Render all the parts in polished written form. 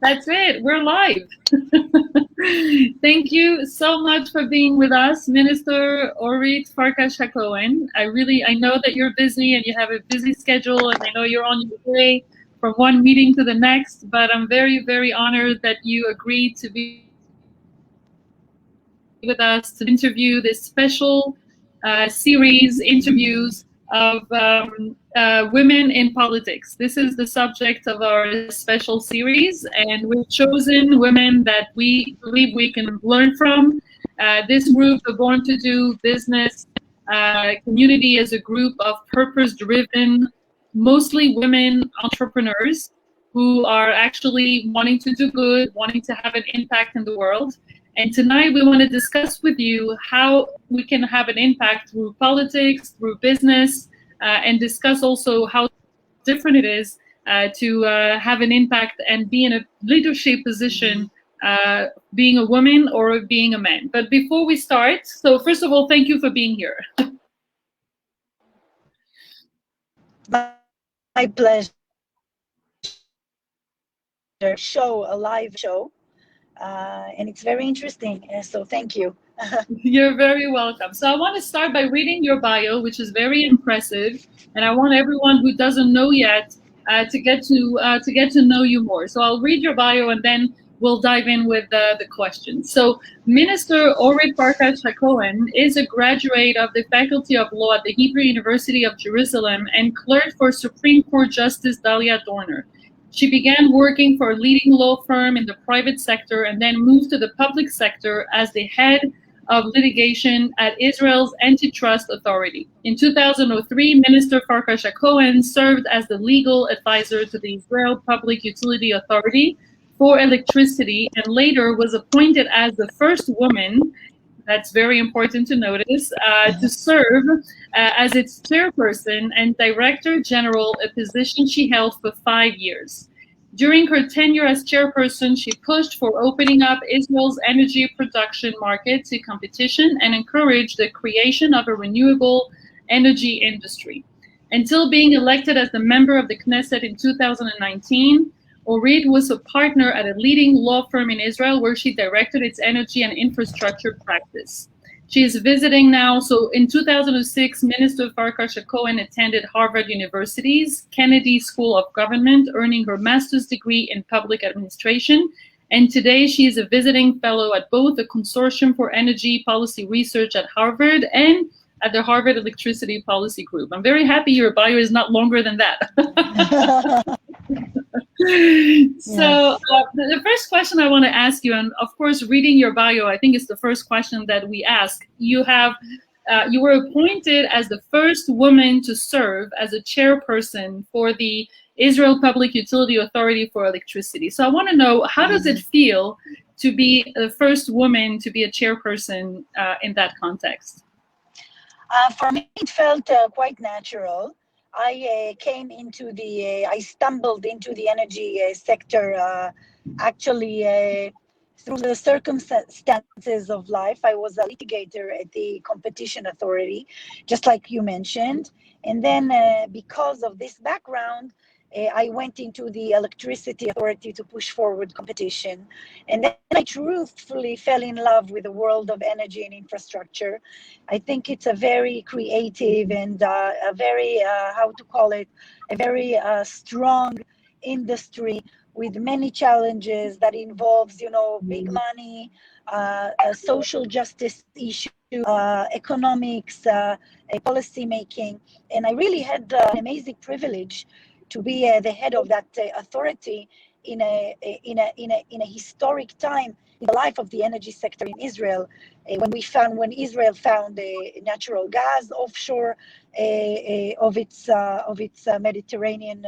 That's it. We're live. Thank you so much for being with us, Minister Orit Farkash-Hacohen. I know that you're busy and you have a busy schedule, and I know you're on your way from one meeting to the next, but I'm very, very honored that you agreed to be with us to interview this special series interviews of women in politics. This is the subject of our special series, and we've chosen women that we believe we can learn from. This group, the Born to Do business community, is a group of purpose-driven, mostly women entrepreneurs who are actually wanting to do good, wanting to have an impact in the world. And tonight we want to discuss with you how we can have an impact through politics, through business, and discuss also how different it is to have an impact and be in a leadership position, being a woman or being a man. But before we start, so first of all, thank you for being here. My pleasure. Show, a live show, and it's very interesting. So thank you. You're very welcome. So I want to start by reading your bio, which is very impressive, and I want everyone who doesn't know yet to get to know you more. So I'll read your bio, and then we'll dive in with the questions. So Minister Orit Farkash-Hacohen is a graduate of the Faculty of Law at the Hebrew University of Jerusalem and clerked for Supreme Court Justice Dalia Dorner. She began working for a leading law firm in the private sector and then moved to the public sector as the head of litigation at Israel's Antitrust Authority. In 2003, Minister Farkash-Hacohen served as the legal advisor to the Israel Public Utility Authority for electricity and later was appointed as the first woman, that's very important to notice, to serve as its chairperson and director general, a position she held for 5 years. During her tenure as chairperson, she pushed for opening up Israel's energy production market to competition and encouraged the creation of a renewable energy industry. Until being elected as the member of the Knesset in 2019, Orit was a partner at a leading law firm in Israel where she directed its energy and infrastructure practice. She is visiting now. So in 2006, Minister Farkash-Hacohen attended Harvard University's Kennedy School of Government, earning her master's degree in public administration. And today she is a visiting fellow at both the Consortium for Energy Policy Research at Harvard and at the Harvard Electricity Policy Group. I'm very happy your bio is not longer than that. So the first question I want to ask you, and of course, reading your bio, I think it's the first question that we ask. You were appointed as the first woman to serve as a chairperson for the Israel Public Utility Authority for Electricity. So I want to know, how does it feel to be the first woman to be a chairperson in that context? For me, it felt quite natural. I stumbled into the energy sector actually through the circumstances of life. I was a litigator at the Competition Authority, just like you mentioned. And then because of this background, I went into the Electricity Authority to push forward competition. And then I truthfully fell in love with the world of energy and infrastructure. I think it's a very creative and a very, a very strong industry with many challenges that involves, big money, social justice issues, economics, policy making. And I really had an amazing privilege to be the head of that authority in a historic time in the life of the energy sector in Israel. When Israel found natural gas offshore of its Mediterranean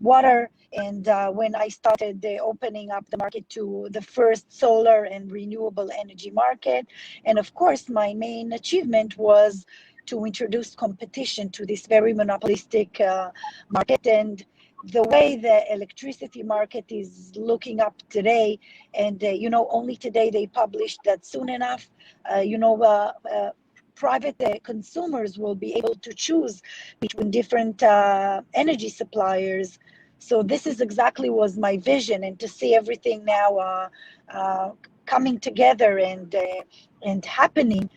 water, and when I started opening up the market to the first solar and renewable energy market, and of course my main achievement was to introduce competition to this very monopolistic market. And the way the electricity market is looking up today, and only today they published that soon enough, private consumers will be able to choose between different energy suppliers So this is exactly was my vision, and to see everything now uh, coming together and happening,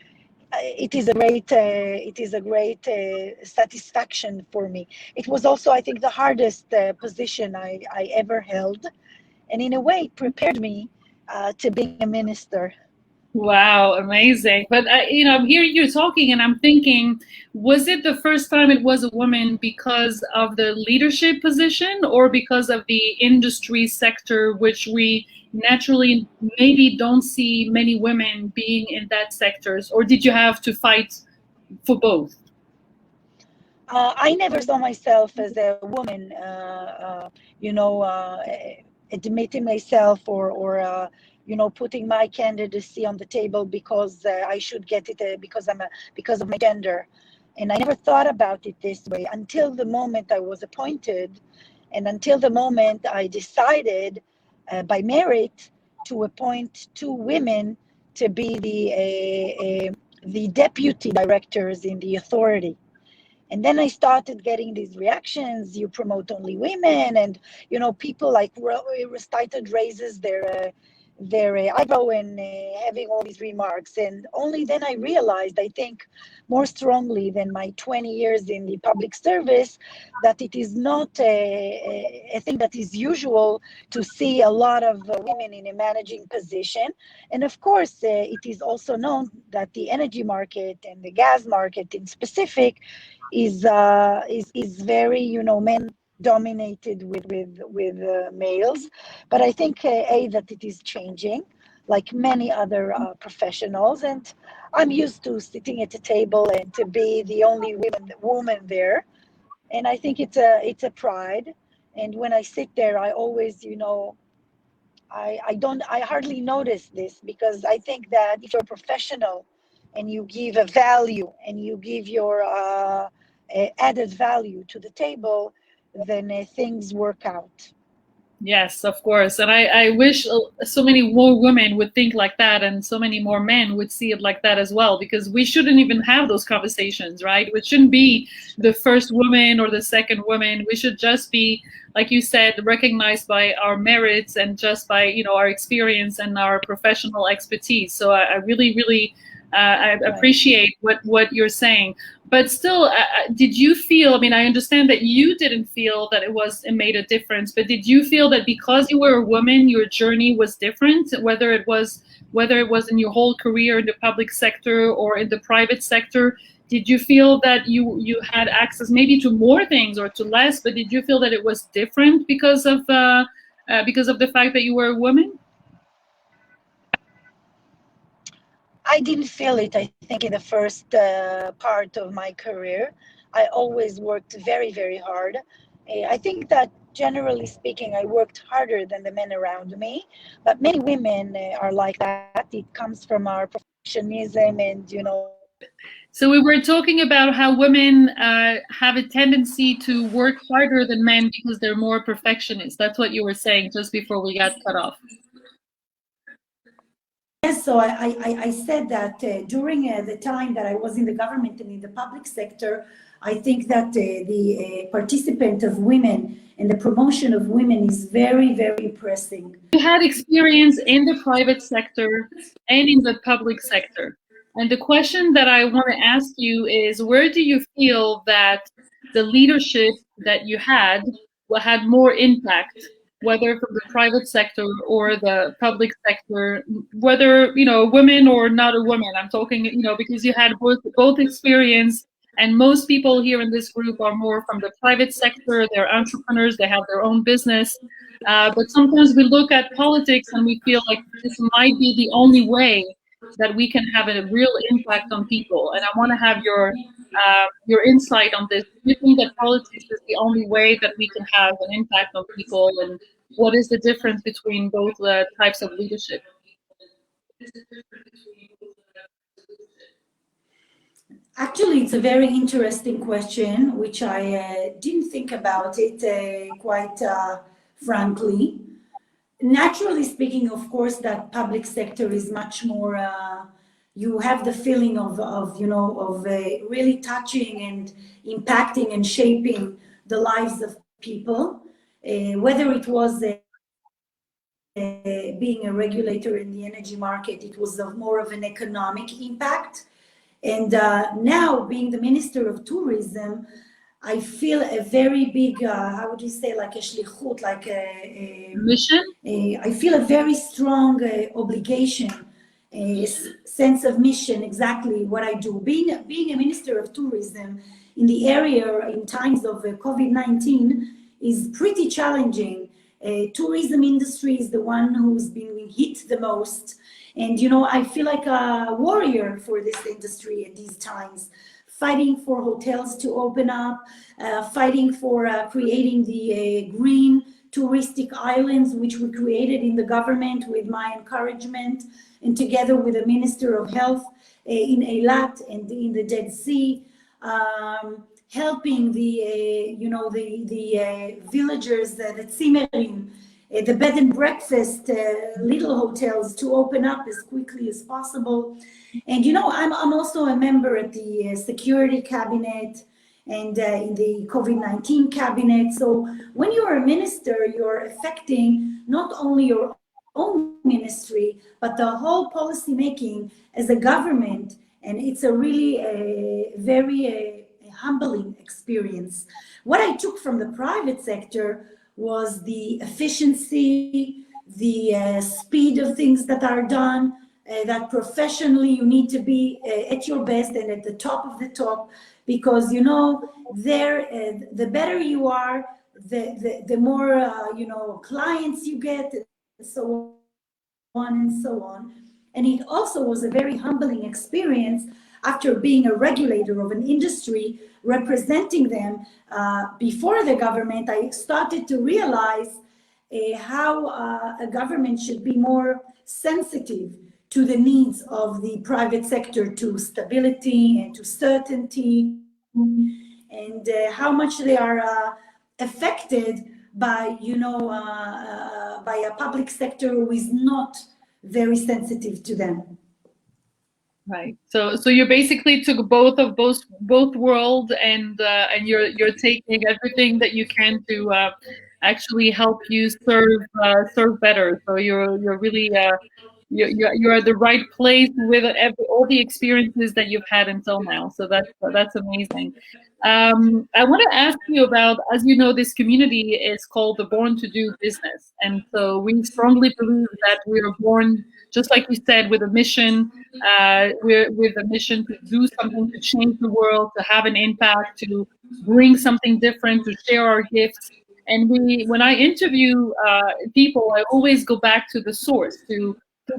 it is a great satisfaction for me. It was also, I think, the hardest position I ever held, and in a way, it prepared me to being a minister. Wow, amazing. But I'm hearing you talking and I'm thinking, was it the first time it was a woman because of the leadership position or because of the industry sector, which we naturally maybe don't see many women being in that sectors, or did you have to fight for both? I never saw myself as a woman, you know, admitting myself or putting my candidacy on the table because I should get it because of my gender. And I never thought about it this way until the moment I was appointed, and until the moment I decided by merit to appoint two women to be the deputy directors in the authority. And then I started getting these reactions. You promote only women, and people like started raises their eyebrow and having all these remarks. And only then I realized, I think, more strongly than my 20 years in the public service, that it is not a thing that is usual to see a lot of women in a managing position. And of course, it is also known that the energy market and the gas market in specific is very men dominated with males. But I think that it is changing, like many other professionals, and I'm used to sitting at a table and to be the only woman there, and I think it's a pride. And when I sit there, I always I hardly notice this, because I think that if you're a professional and you give a value and you give your added value to the table, then things work out. Yes, of course. And I wish so many more women would think like that and so many more men would see it like that as well, because we shouldn't even have those conversations, right? We shouldn't be the first woman or the second woman. We should just be, like you said, recognized by our merits and just by, our experience and our professional expertise. So I really, really I Right. appreciate what you're saying. But still, did you feel? I mean, I understand that you didn't feel that it made a difference, but did you feel that because you were a woman, your journey was different? Whether it was in your whole career in the public sector or in the private sector, did you feel that you had access maybe to more things or to less? But did you feel that it was different because of the fact that you were a woman? I didn't feel it, I think, in the first part of my career. I always worked very, very hard. I think that generally speaking, I worked harder than the men around me, but many women are like that. It comes from our perfectionism and. So we were talking about how women have a tendency to work harder than men because they're more perfectionists. That's what you were saying just before we got cut off. Yes, so I said that during the time that I was in the government and in the public sector, I think that the participant of women and the promotion of women is very, very impressive. You had experience in the private sector and in the public sector. And the question that I want to ask you is, where do you feel that the leadership that you had more impact, whether from the private sector or the public sector, whether, women or not a woman? I'm talking, because you had both experience, and most people here in this group are more from the private sector. They're entrepreneurs, they have their own business. But sometimes we look at politics and we feel like this might be the only way that we can have a real impact on people. And I want to have your insight on this. Do you think that politics is the only way that we can have an impact on people? And what is the difference between both types of leadership? Actually, it's a very interesting question, which I didn't think about it quite frankly. Naturally speaking, of course, that public sector is much more. You have the feeling of really touching and impacting and shaping the lives of people. Whether it was being a regulator in the energy market, it was more of an economic impact. And now, being the Minister of Tourism, I feel a very big, how would you say, like a shlichut, like Mission? I feel a very strong obligation, sense of mission, exactly what I do. Being a Minister of Tourism in the area in times of COVID-19 is pretty challenging. Tourism industry is the one who's been hit the most. And, you know, I feel like a warrior for this industry at these times, fighting for hotels to open up, fighting for creating the green touristic islands, which we created in the government with my encouragement and together with the Minister of Health in Eilat and in the Dead Sea. Helping the villagers, the Zimmerim, the bed and breakfast, little hotels to open up as quickly as possible. And you know, I'm also a member at the security cabinet and in the COVID-19 cabinet. So when you're a minister, you're affecting not only your own ministry, but the whole policy making as a government. And it's a really very humbling experience. What I took from the private sector was the efficiency, the speed of things that are done, that professionally you need to be at your best and at the top of the top, because you know, the better you are, the more clients you get, and so on and so on. And it also was a very humbling experience after being a regulator of an industry, representing them before the government. I started to realize how a government should be more sensitive to the needs of the private sector, to stability and to certainty, and how much they are affected by, by a public sector who is not very sensitive to them. Right. So you basically took both world, and you're taking everything that you can to actually help you serve better. So you're really you're at the right place with all the experiences that you've had until now. So that's amazing. I want to ask you about, as you know, this community is called the Born to Do business, and so we strongly believe that we are born, just like you said, with a mission. We're with a mission to do something, to change the world, to have an impact, to bring something different, to share our gifts. And when I interview people, I always go back to the source. Did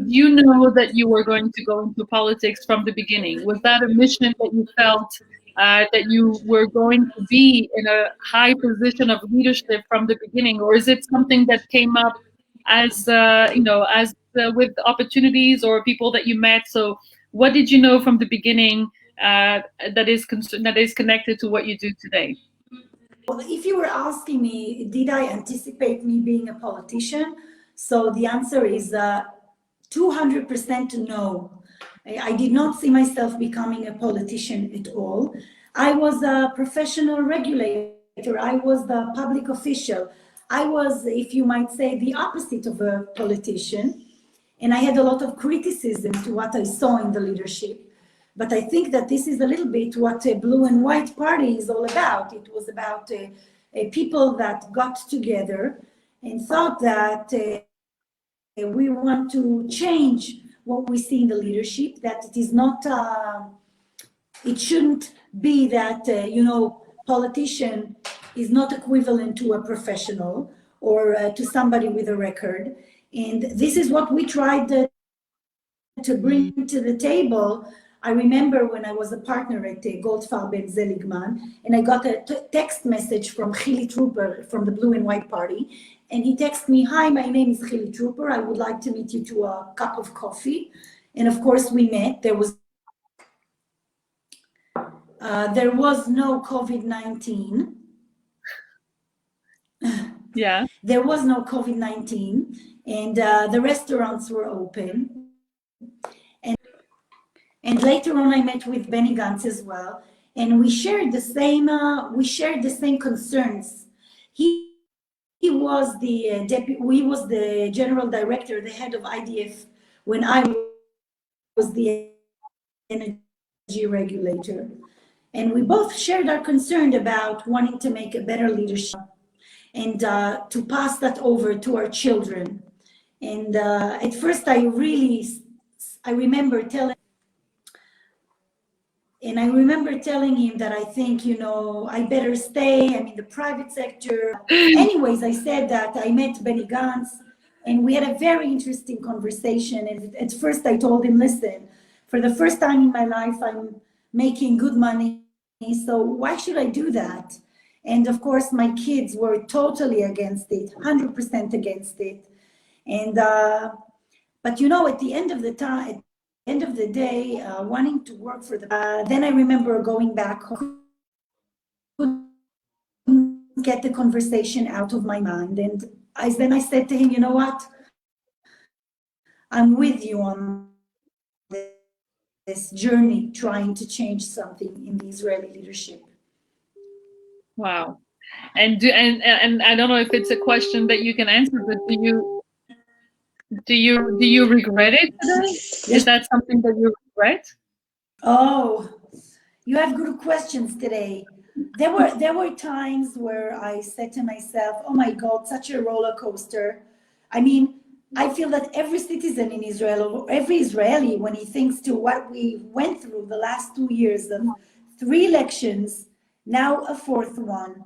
you know that you were going to go into politics from the beginning? Was that a mission that you felt that you were going to be in a high position of leadership from the beginning, or is it something that came up as with opportunities or people that you met? So, what did you know from the beginning that is connected to what you do today? Well, if you were asking me, did I anticipate me being a politician? So the answer is 200% no. I did not see myself becoming a politician at all. I was a professional regulator. I was the public official. I was, if you might say, the opposite of a politician. And I had a lot of criticism to what I saw in the leadership. But I think that this is a little bit what a blue and white party is all about. It was about people that got together and thought that we want to change what we see in the leadership, that it is not, it shouldn't be that, politician is not equivalent to a professional or to somebody with a record. And this is what we tried to bring to the table. I remember when I was a partner at Goldfarb and Seligman, and I got a text message from Chili Trooper from the Blue and White Party. And he texted me, "Hi, my name is Chili Trooper. I would like to meet you to a cup of coffee." And of course we met. There was no COVID-19. Yeah. There was no COVID-19, and the restaurants were open. And later on, I met with Benny Gantz as well, and we shared the same concerns. He was the he was the general director, the head of IDF, when I was the energy regulator. And we both shared our concern about wanting to make a better leadership and to pass that over to our children. And at first, I remember telling him that I think, I better stay. I'm in the private sector. Anyways, I said that I met Benny Gantz and we had a very interesting conversation. And at first, I told him, listen, for the first time in my life, I'm making good money. So why should I do that? And of course, my kids were totally against it, 100% against it. And but at the end of the time, at the end of the day, wanting to work for the then I remember going back home. Couldn't get the conversation out of my mind, and then I said to him, you know what? I'm with you on this journey, trying to change something in the Israeli leadership. Wow. And I don't know if it's a question that you can answer, but do you regret it today? Is that something that you regret? Oh, you have good questions today. There were times where I said to myself, "Oh my God, such a roller coaster." I mean, I feel that every citizen in Israel, or every Israeli, when he thinks to what we went through the last 2 years of three elections, now a fourth one,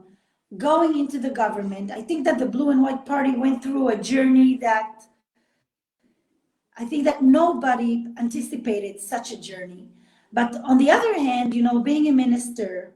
going into the government, I think that the Blue and White Party went through a journey that I think that nobody anticipated such a journey. But on the other hand, being a minister,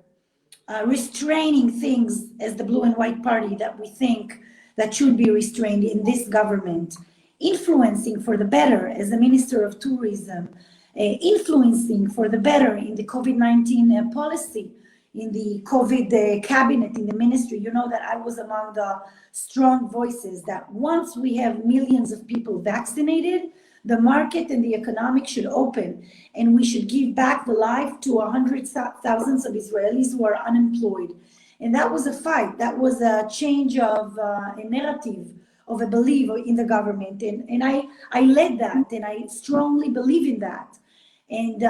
restraining things as the Blue and White Party that we think that should be restrained in this government, influencing for the better as a Minister of Tourism, influencing for the better in the COVID-19 policy, in the COVID cabinet, in the ministry. You know that I was among the strong voices that once we have millions of people vaccinated, the market and the economic should open, and we should give back the life to hundreds of thousands of Israelis who are unemployed. And that was a fight. That was a change of a narrative, of a belief in the government. And I led that, and I strongly believe in that. And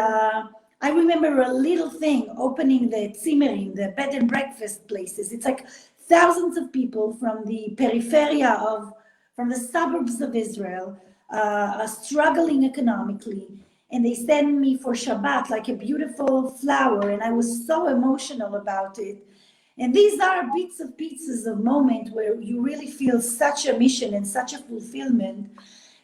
I remember a little thing, opening the tzimmerim, the bed and breakfast places. It's like thousands of people from the from the suburbs of Israel, are struggling economically, and they send me for Shabbat like a beautiful flower, and I was so emotional about it. And these are bits of pieces of moment where you really feel such a mission and such a fulfillment.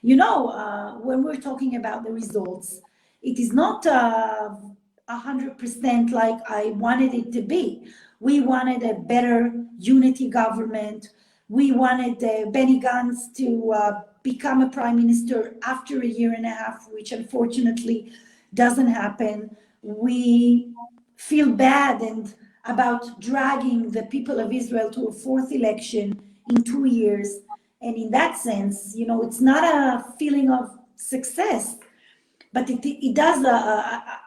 When we're talking about the results, it is not 100% like I wanted it to be. We wanted a better unity government. We wanted Benny Gantz to become a prime minister after a year and a half, which unfortunately doesn't happen. We feel bad and about dragging the people of Israel to a fourth election in 2 years. And in that sense, it's not a feeling of success, but it does.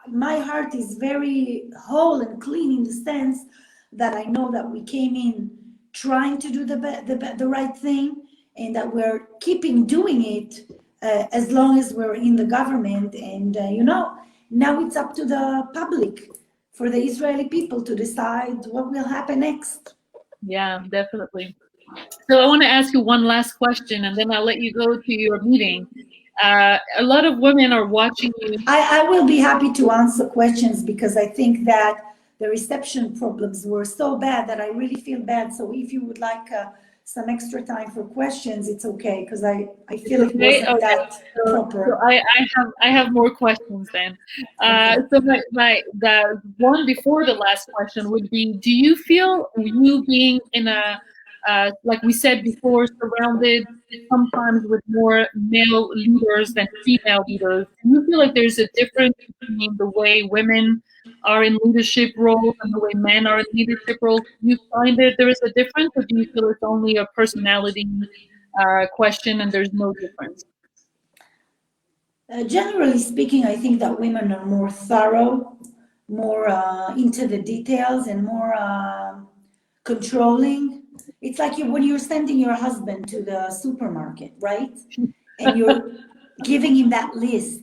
My heart is very whole and clean in the sense that I know that we came in trying to do the right thing, and that we're keeping doing it as long as we're in the government. And now it's up to the public, for the Israeli people, to decide what will happen next. Yeah, definitely. So I want to ask you one last question, and then I'll let you go to your meeting. A lot of women are watching you. I will be happy to answer questions, because I think that the reception problems were so bad that I really feel bad. So if you would like some extra time for questions, it's okay, because I feel it Okay, wasn't okay. that So proper. I have more questions then. Okay. So the one before the last question would be: do you feel you being in a like we said before, surrounded sometimes with more male leaders than female leaders? Do you feel like there's a difference between the way women are in leadership roles and the way men are in leadership roles? Do you find that there is a difference, or do you feel it's only a personality question and there's no difference? Generally speaking, I think that women are more thorough, more into the details, and more controlling. It's like when you're sending your husband to the supermarket, right? And you're giving him that list,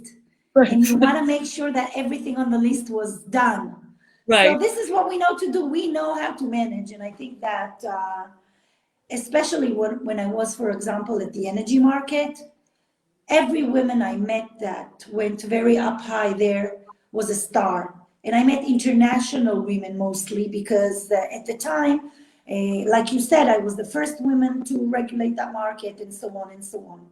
Right. and you want to make sure that everything on the list was done. So Right. this is what we know to do. We know how to manage, and I think that especially when I was, for example, at the energy market, every woman I met that went very up high there was a star. And I met international women mostly because at the time, like you said, I was the first woman to regulate that market and so on and so on.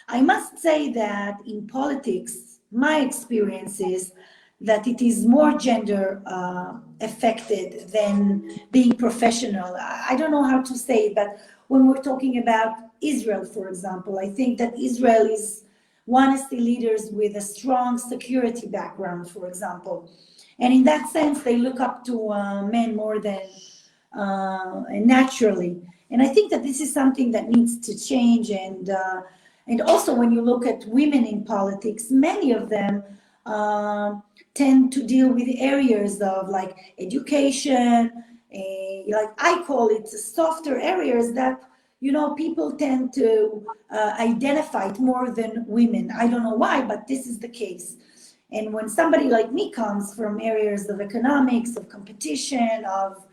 I must say that in politics, my experience is that it is more gender affected than being professional. I don't know how to say it, but when we're talking about Israel, for example, I think that Israel is one of the leaders with a strong security background, for example. And in that sense, they look up to men more than naturally. And I think that this is something that needs to change. And also, when you look at women in politics, many of them uh, tend to deal with areas of like education, like I call it softer areas that people tend to identify it more than women. I don't know why, but this is the case. And when somebody like me comes from areas of economics, of competition, of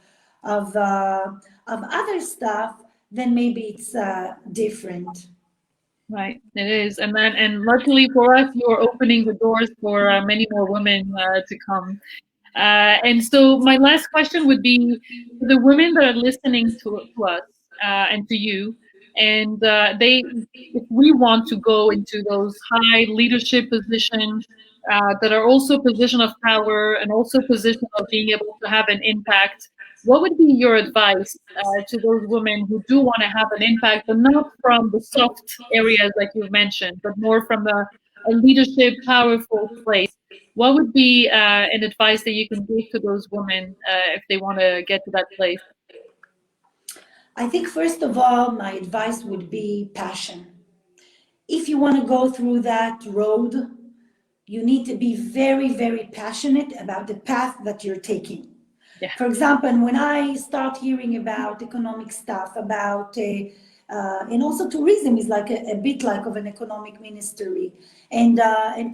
uh, of other stuff, then maybe it's different. Right, it is, and luckily for us, you're opening the doors for many more women to come. And so, my last question would be for the women that are listening to us and to you, and if we want to go into those high leadership positions that are also position of power and also position of being able to have an impact, what would be your advice to those women who do want to have an impact, but not from the soft areas like you've mentioned, but more from a leadership, powerful place? What would be an advice that you can give to those women if they want to get to that place? I think, first of all, my advice would be passion. If you want to go through that road, you need to be very, very passionate about the path that you're taking. Yeah. For example, when I start hearing about economic stuff, about and also tourism is like a bit like of an economic ministry, and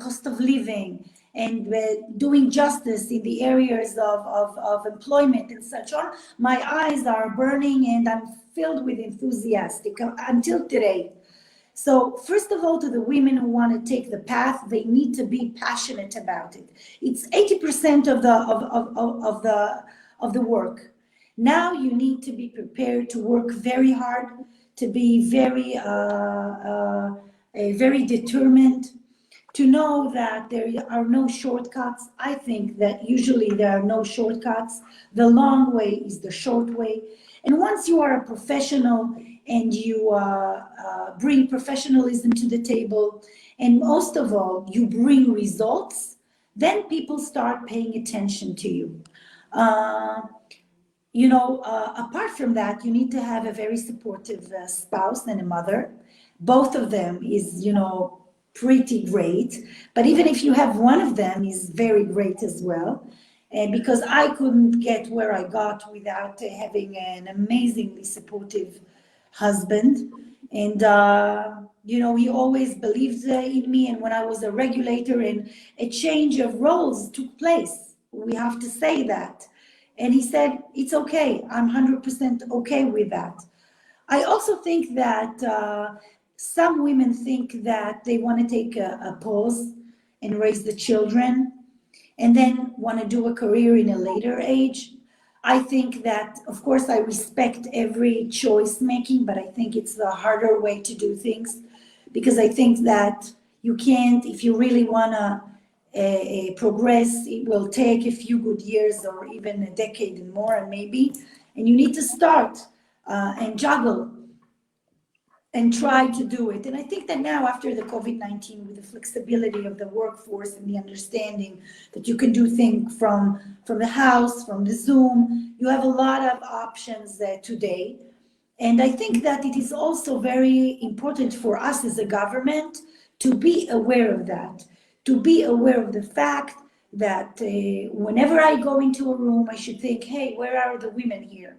cost of living, and doing justice in the areas of employment and such on, my eyes are burning and I'm filled with enthusiastic until today. So first of all, to the women who want to take the path, they need to be passionate about it. It's 80% of the work. Now you need to be prepared to work very hard, to be very determined, to know that there are no shortcuts. I think that usually there are no shortcuts. The long way is the short way. And once you are a professional and you bring professionalism to the table, and most of all, you bring results, then people start paying attention to you. Uh, Apart from that, you need to have a very supportive spouse and a mother. Both of them is, pretty great. But even if you have one of them, is very great as well. And because I couldn't get where I got without having an amazingly supportive husband. And, he always believed in me. And when I was a regulator and a change of roles took place, we have to say that. And he said, it's okay. I'm 100% okay with that. I also think that some women think that they want to take a pause and raise the children and then want to do a career in a later age. I think that, of course, I respect every choice making, but I think it's the harder way to do things because I think that you can't, if you really want to progress, it will take a few good years or even a decade and more, and maybe, and you need to start and juggle and try to do it. And I think that now, after the COVID-19, with the flexibility of the workforce and the understanding that you can do things from the house, from the Zoom, you have a lot of options today. And I think that it is also very important for us as a government to be aware of that, to be aware of the fact that whenever I go into a room, I should think, hey, where are the women here?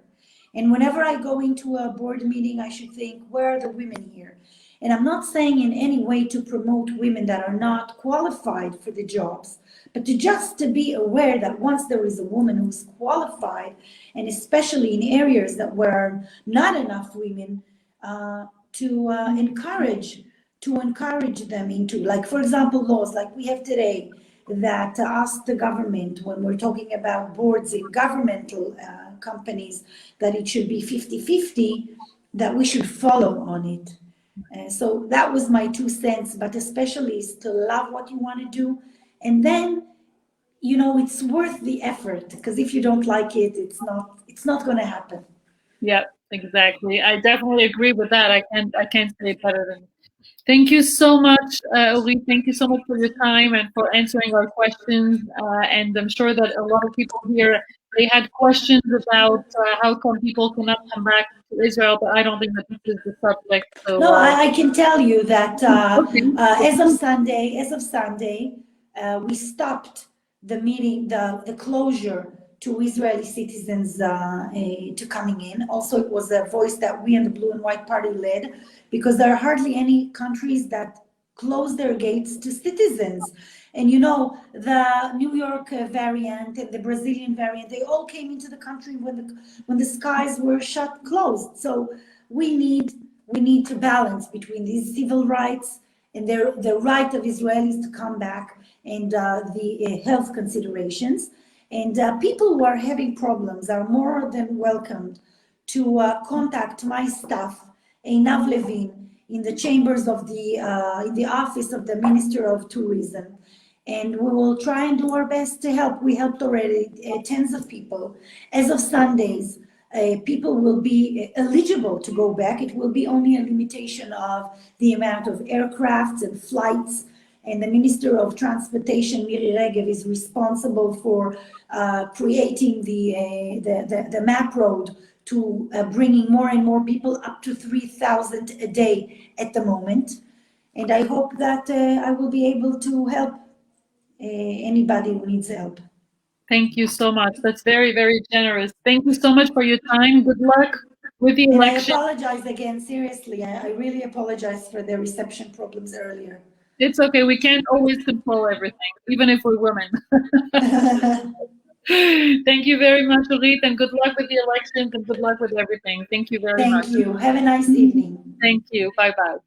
And whenever I go into a board meeting, I should think, where are the women here? And I'm not saying in any way to promote women that are not qualified for the jobs, but to just to be aware that once there is a woman who's qualified, and especially in areas that were not enough women, to encourage them into, like, for example, laws like we have today that ask the government, when we're talking about boards in governmental companies, that it should be 50-50, that we should follow on it. So that was my 2 cents, but especially is to love what you want to do. And then, it's worth the effort, because if you don't like it, it's not going to happen. Yeah, exactly. I definitely agree with that. I can't say it better than. Thank you so much, Orit. Thank you so much for your time and for answering our questions. And I'm sure that a lot of people here, they had questions about how come people cannot come back to Israel, but I don't think that this is the subject. So No, I can tell you that okay. as of Sunday, we stopped the meeting, the closure to Israeli citizens to coming in. Also, it was a voice that we in the Blue and White Party led, because there are hardly any countries that close their gates to citizens. And the New York variant and the Brazilian variant, they all came into the country when the skies were closed. So we need we need to balance between these civil rights and the right of Israelis to come back, and the health considerations. And people who are having problems are more than welcomed to contact my staff, Einav Levin, in the chambers of in the office of the Minister of Tourism. And we will try and do our best to help. We helped already tens of people. As of Sundays, people will be eligible to go back. It will be only a limitation of the amount of aircrafts and flights. And the Minister of Transportation, Miri Regev, is responsible for creating the map road to bringing more and more people, up to 3,000 a day at the moment. And I hope that I will be able to help anybody who needs help. Thank you so much. That's very, very generous. Thank you so much for your time. Good luck with the And I election. apologize again, seriously. I really apologize for the reception problems earlier. It's okay. We can't always control everything, even if we're women. Thank you very much, Orit, and good luck with the elections and good luck with everything. Thank you very much. Thank you. Have a nice evening. Thank you. Bye bye.